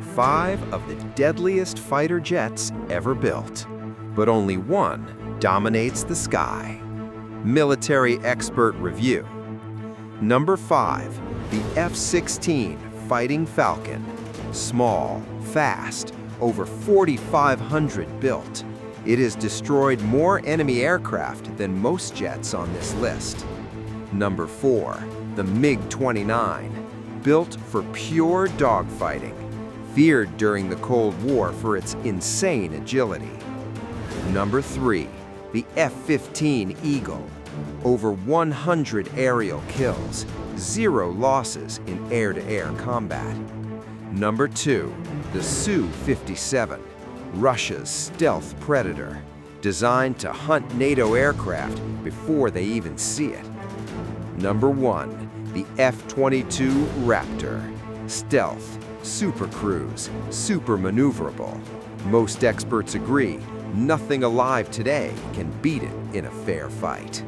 5 of the deadliest fighter jets ever built, but only one dominates the sky. Military Expert Review. Number 5, the F-16 Fighting Falcon. Small, fast, over 4,500 built. It has destroyed more enemy aircraft than most jets on this list. Number 4, the MiG-29. Built for pure dogfighting. Feared during the Cold War for its insane agility. Number 3, the F-15 Eagle. Over 100 aerial kills, 0 losses in air-to-air combat. Number 2, the Su-57, Russia's stealth predator, designed to hunt NATO aircraft before they even see it. Number 1, the F-22 Raptor, stealth, super cruise, super maneuverable. Most experts agree, nothing alive today can beat it in a fair fight.